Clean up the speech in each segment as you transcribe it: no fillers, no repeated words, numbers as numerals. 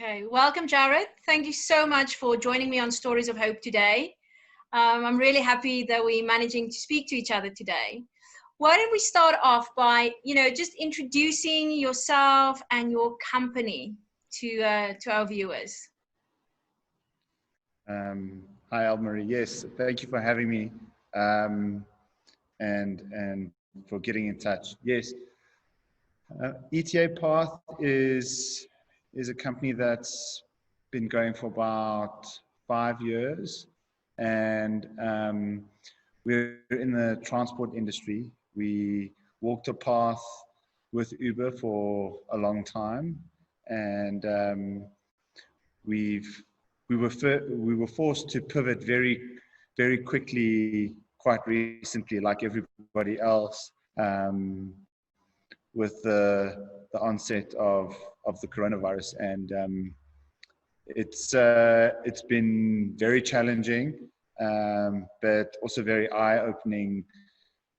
Okay, welcome, Jared. Thank you so much for joining me on Stories of Hope today. I'm really happy that we're managing to speak to each other today. Why don't we start off by, just introducing yourself and your company to our viewers. Hi, Almarie. Yes, thank you for having me and for getting in touch. Yes, ETA Path is a company that's been going for about 5 years, and we're in the transport industry. We walked a path with Uber for a long time, and we were forced to pivot very quickly, quite recently, like everybody else, with the onset of the coronavirus, and it's been very challenging, but also very eye-opening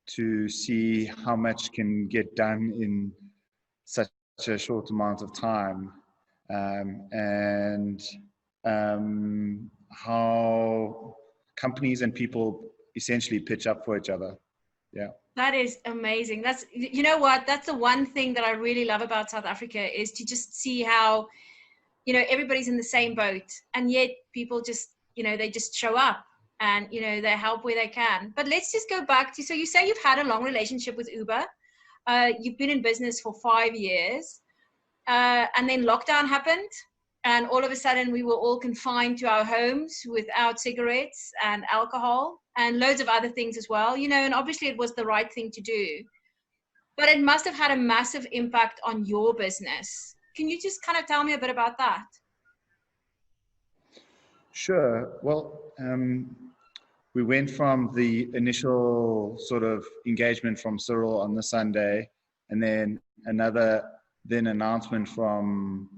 to see how much can get done in such a short amount of time, and how companies and people essentially pitch up for each other. Yeah. That is amazing. That's, that's the one thing that I really love about South Africa, is to just see how, everybody's in the same boat, and yet people just, they just show up and, they help where they can. But let's just go back to, so you say you've had a long relationship with Uber. You've been in business for 5 years, and then lockdown happened. And all of a sudden we were all confined to our homes without cigarettes and alcohol and loads of other things as well, and obviously it was the right thing to do. But it must have had a massive impact on your business. Can you just kind of tell me a bit about that? Sure. Well, we went from the initial sort of engagement from Cyril on the Sunday, and then another announcement from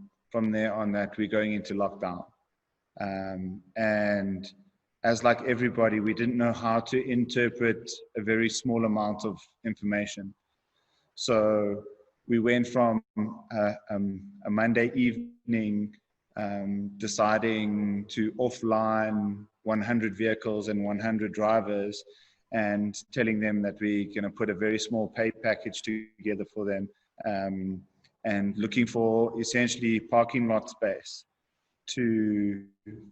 there on that we're going into lockdown. And as like everybody, we didn't know how to interpret a very small amount of information. So we went from a Monday evening deciding to offline 100 vehicles and 100 drivers and telling them that we're going to put a very small pay package together for them, and looking for essentially parking lot space, to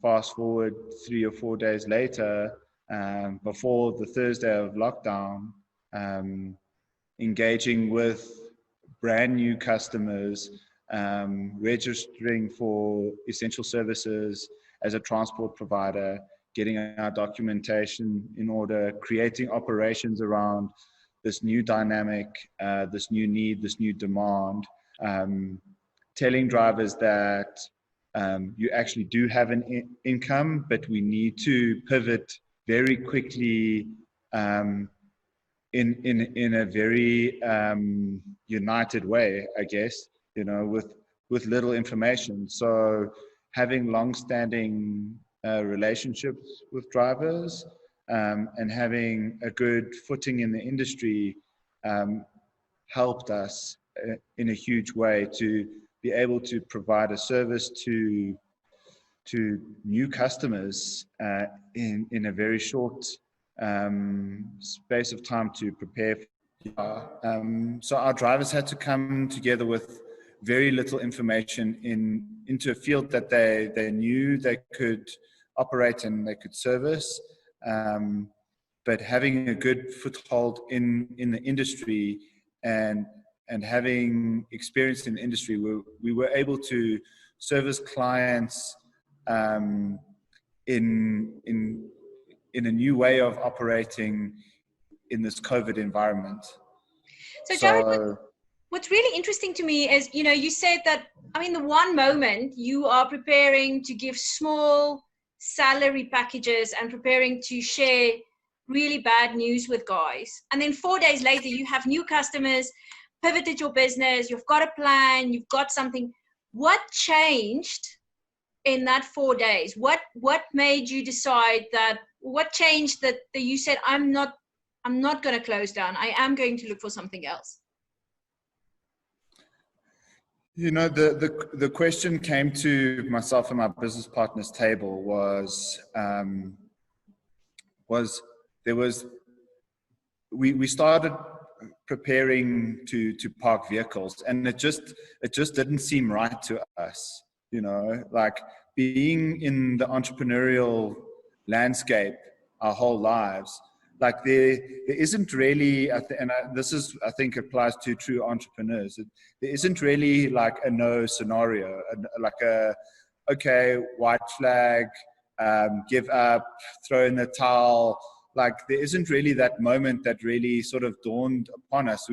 fast forward 3 or 4 days later, before the Thursday of lockdown, engaging with brand new customers, registering for essential services as a transport provider, getting our documentation in order, creating operations around this new dynamic, this new need, this new demand, telling drivers that you actually do have an income, but we need to pivot very quickly, in a very united way, I guess, with little information. So having long-standing relationships with drivers, and having a good footing in the industry helped us in a huge way to be able to provide a service to new customers in a very short space of time to prepare. So our drivers had to come together with very little information into a field that they knew they could operate and they could service, but having a good foothold in the industry and having experience in the industry, we were able to service clients in a new way of operating in this COVID environment. So Jared, what's really interesting to me is, you said that, the one moment you are preparing to give small salary packages and preparing to share really bad news with guys, and then 4 days later you have new customers, pivoted your business, you've got a plan, you've got something. What changed in that 4 days? What made you decide that? What changed that you said, I'm not going to close down, I am going to look for something else? You know, the question came to myself and my business partner's table was there was we started preparing to park vehicles, and it just didn't seem right to us. You know, like being in the entrepreneurial landscape our whole lives, like there isn't really, this is, I think, applies to true entrepreneurs. There isn't really like a no scenario, like a okay, white flag, give up, throw in the towel. Like there isn't really that moment that really sort of dawned upon us.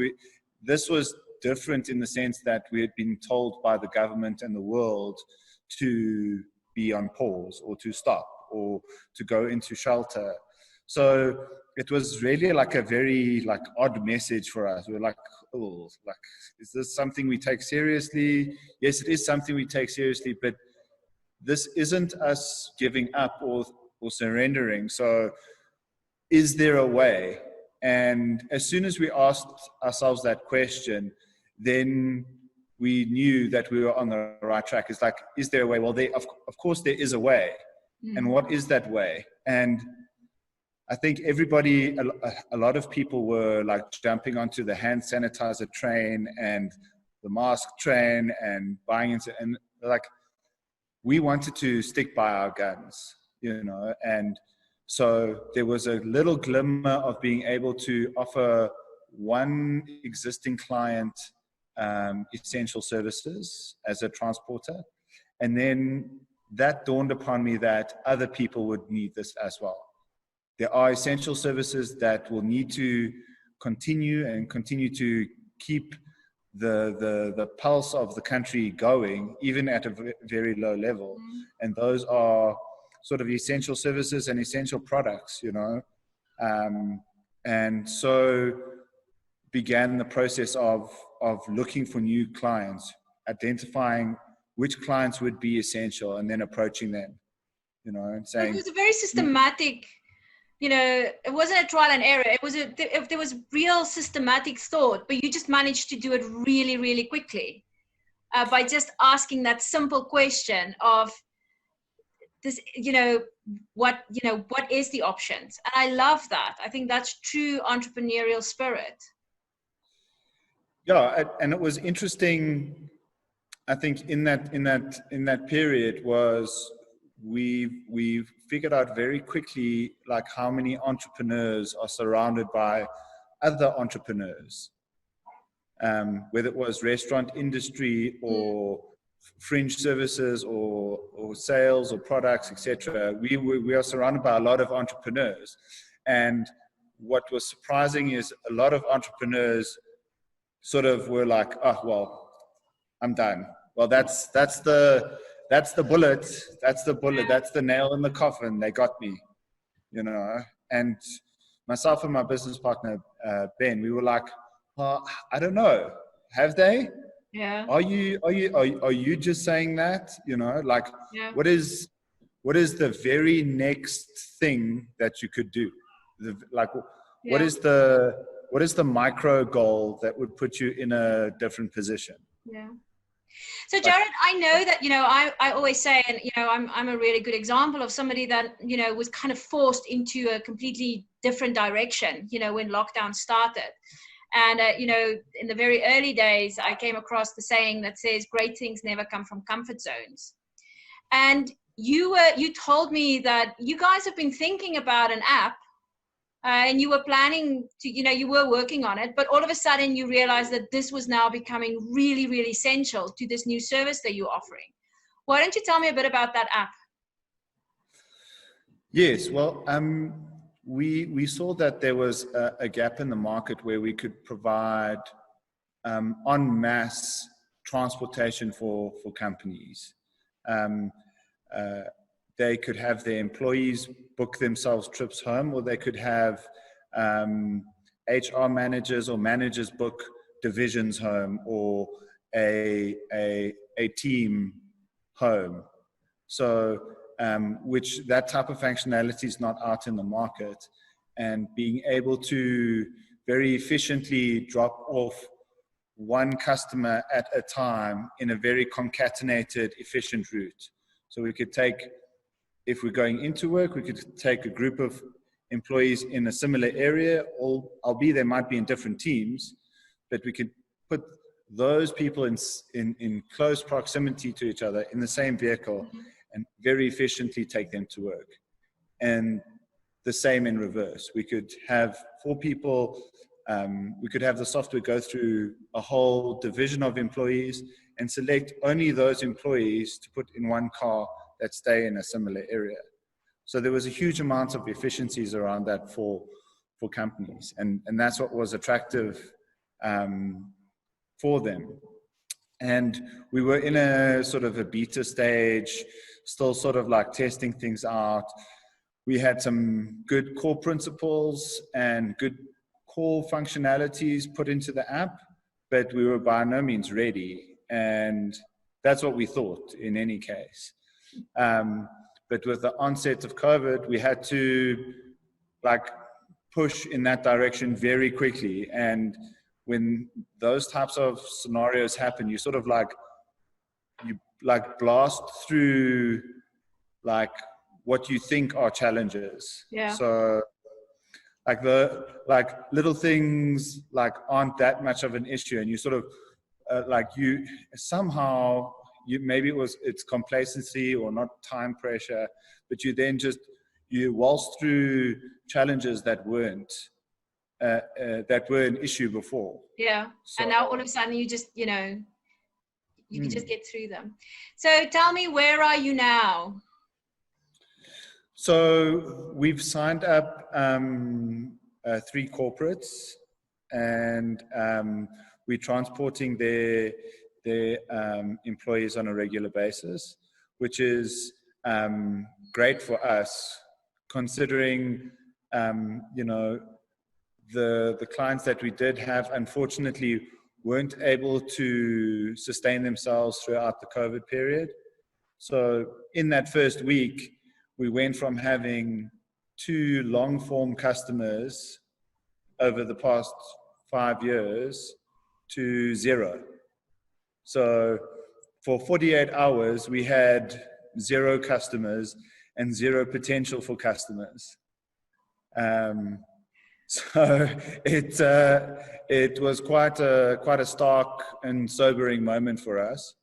This was different in the sense that we had been told by the government and the world to be on pause or to stop or to go into shelter. So it was really like a very like odd message for us. We were like, oh, like, is this something we take seriously? Yes, it is something we take seriously, but this isn't us giving up or surrendering. So is there a way? And as soon as we asked ourselves that question, then we knew that we were on the right track. It's like, is there a way? Well, of course there is a way. And what is that way? And I think everybody, a lot of people were like jumping onto the hand sanitizer train and the mask train and buying into, and like, we wanted to stick by our guns, you know, and so there was a little glimmer of being able to offer one existing client essential services as a transporter. And then that dawned upon me that other people would need this as well. There are essential services that will need to continue to keep the pulse of the country going, even at a very low level. And those are sort of essential services and essential products, you know. And so began the process of looking for new clients, identifying which clients would be essential, and then approaching them, you know, and saying, it was a very systematic, you know, it wasn't a trial and error. It was there was real systematic thought, but you just managed to do it really, really quickly by just asking that simple question of this, you know, what is the options? And I love that. I think that's true entrepreneurial spirit. Yeah, and it was interesting. I think in that period was we figured out very quickly like how many entrepreneurs are surrounded by other entrepreneurs, whether it was restaurant industry or fringe services or sales or products, etc. We are surrounded by a lot of entrepreneurs, and what was surprising is a lot of entrepreneurs sort of were like, oh well, I'm done. Well, that's the bullet. That's the bullet. That's the nail in the coffin. They got me, you know. And myself and my business partner Ben, we were like, well, I don't know. Have they? Yeah. Are you just saying that? You know, like, yeah. What is the very next thing that you could do? What is the micro goal that would put you in a different position? Yeah. So Jared, I know that, you know, I always say, and, you know, I'm a really good example of somebody that, you know, was kind of forced into a completely different direction, you know, when lockdown started. And, you know, in the very early days, I came across the saying that says, great things never come from comfort zones. And you told me that you guys have been thinking about an app and you were planning to, you know, you were working on it, but all of a sudden you realized that this was now becoming really, really essential to this new service that you're offering. Why don't you tell me a bit about that app? Yes, well, we saw that there was a gap in the market where we could provide en masse transportation for companies. They could have their employees book themselves trips home, or they could have HR managers or managers book divisions home, or a team home. So which that type of functionality is not out in the market, and being able to very efficiently drop off one customer at a time in a very concatenated, efficient route. So we could take, if we're going into work, we could take a group of employees in a similar area, albeit they might be in different teams, but we could put those people in close proximity to each other in the same vehicle and very efficiently take them to work. And the same in reverse. We could have 4 people, we could have the software go through a whole division of employees and select only those employees to put in one car that stay in a similar area. So there was a huge amount of efficiencies around that for companies. And that's what was attractive for them. And we were in a sort of a beta stage, still sort of like testing things out. We had some good core principles and good core functionalities put into the app, but we were by no means ready. And that's what we thought in any case. But with the onset of COVID, we had to like push in that direction very quickly. And when those types of scenarios happen, you sort of like, you like blast through like what you think are challenges. Yeah. So like little things like aren't that much of an issue, and you sort of like you somehow maybe it's complacency or not time pressure, but you then just you waltz through challenges that weren't that were an issue before. Yeah. So, and now all of a sudden you just, you know, you can just get through them. So tell me, where are you now? So we've signed up 3 corporates, and we're transporting their employees on a regular basis, which is great for us, considering you know, the clients that we did have unfortunately weren't able to sustain themselves throughout the COVID period. So in that first week, we went from having 2 long-form customers over the past 5 years to 0. So for 48 hours, we had 0 customers and 0 potential for customers. So it was quite a stark and sobering moment for us.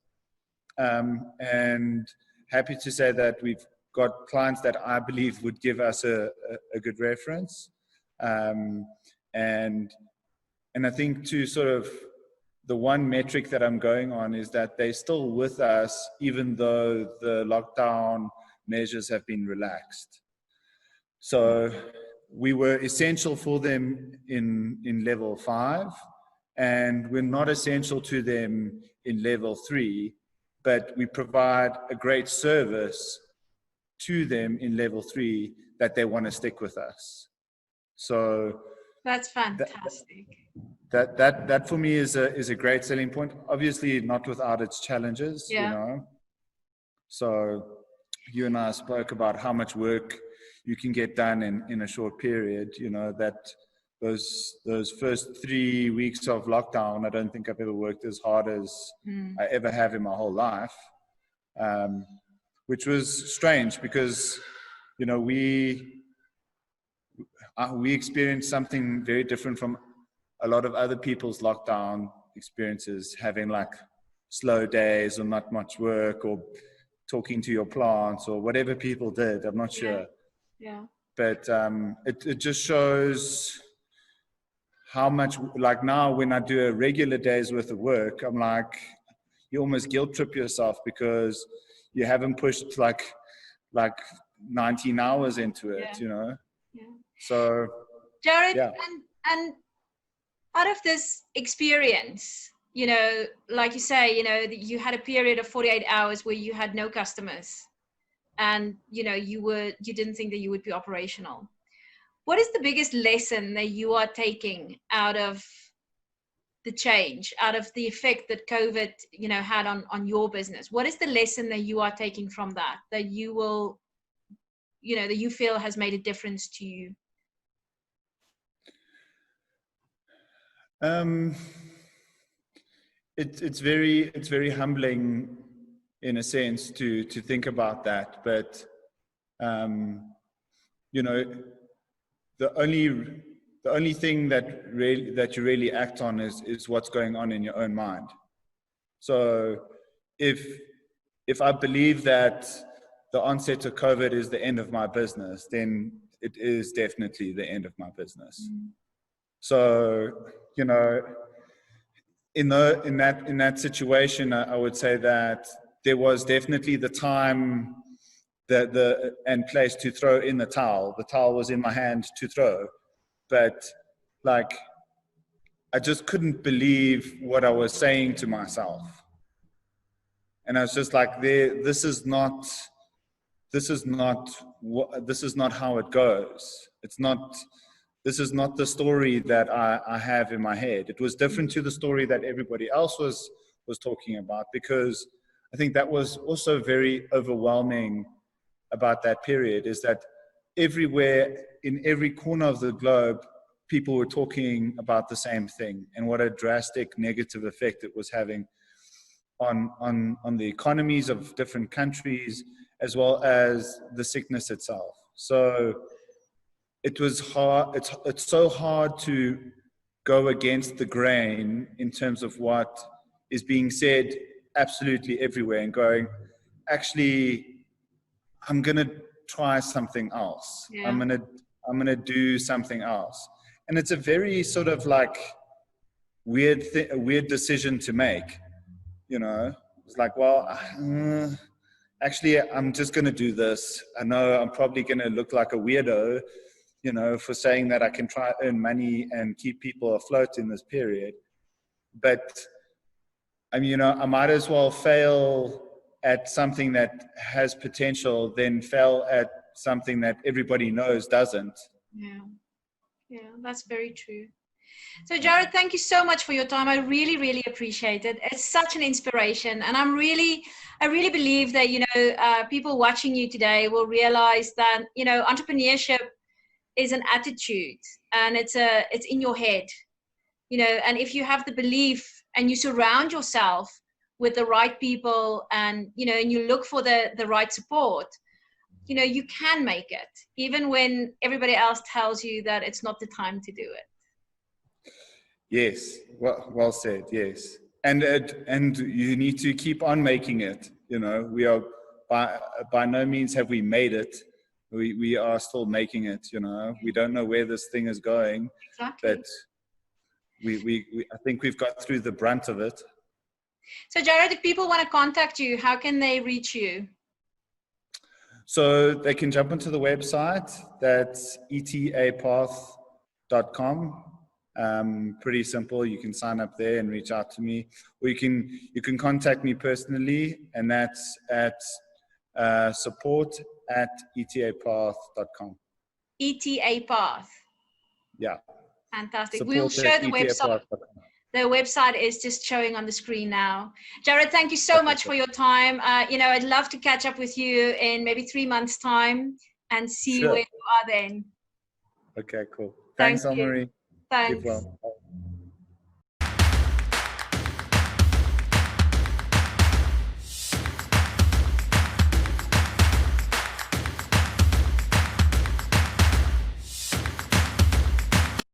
And happy to say that we've got clients that I believe would give us a good reference. And I think to sort of the one metric that I'm going on is that they're still with us, even though the lockdown measures have been relaxed. So we were essential for them in level 5, and we're not essential to them in level 3, but we provide a great service to them in level 3 that they want to stick with us. So that's fantastic. That for me is a great selling point. Obviously not without its challenges, yeah. You know. So you and I spoke about how much work you can get done in a short period. You know, that those first 3 weeks of lockdown, I don't think I've ever worked as hard as I ever have in my whole life. Which was strange because, you know, we experienced something very different from a lot of other people's lockdown experiences, having like slow days or not much work or talking to your plants or whatever people did. I'm not sure. Yeah. But it just shows how much, like now when I do a regular day's worth of work, I'm like, you almost guilt trip yourself because you haven't pushed like 19 hours into it, you know? Yeah. So, Jared, yeah. and out of this experience, you know, like you say, you know, you had a period of 48 hours where you had no customers and, you know, you didn't think that you would be operational. What is the biggest lesson that you are taking out of the change, out of the effect that COVID, you know, had on your business? What is the lesson that you are taking from that you will, you know, that you feel has made a difference to you? it's very humbling in a sense to think about that. But you know, the only thing that you really act on is what's going on in your own mind. So if I believe that the onset of COVID is the end of my business, then it is definitely the end of my business. So, you know, in that situation, I would say that there was definitely the time and place to throw in the towel. The towel was in my hand to throw, but like I just couldn't believe what I was saying to myself, and I was just like, this is not how it goes. This is not the story that I have in my head. It was different to the story that everybody else was talking about, because I think that was also very overwhelming about that period, is that everywhere, in every corner of the globe, people were talking about the same thing, and what a drastic negative effect it was having on the economies of different countries, as well as the sickness itself. So it was hard. It's so hard to go against the grain in terms of what is being said absolutely everywhere, and going, actually, I'm going to try something else. Yeah. I'm going to do something else. And it's a very sort of like weird decision to make, you know. It's like, well, actually, I'm just going to do this. I know I'm probably going to look like a weirdo, you know, for saying that I can try earn money and keep people afloat in this period. But I mean, you know, I might as well fail at something that has potential than fail at something that everybody knows doesn't. Yeah, that's very true. So Jared, thank you so much for your time. I really, really appreciate it. It's such an inspiration, and I really believe that, you know, people watching you today will realize that, you know, entrepreneurship is an attitude, and it's in your head, you know, and if you have the belief and you surround yourself with the right people, and, you know, and you look for the right support, you know, you can make it, even when everybody else tells you that it's not the time to do it. Yes, well said. Yes, and you need to keep on making it. You know, we are by no means have we made it. We are still making it. You know, we don't know where this thing is going, exactly. but we I think we've got through the brunt of it. So Jared, if people want to contact you, how can they reach you? So they can jump onto the website. That's etapath.com. Pretty simple. You can sign up there and reach out to me, or you can contact me personally, and that's at support@etapath.com. ETA Path. Yeah. Fantastic. Support We'll share the website. The website is just showing on the screen now. Jared, thank you so much for your time. You know, I'd love to catch up with you in maybe 3 months' time and see where you are then. Okay, cool. Thanks, Anne-Marie. Thanks. Keep well.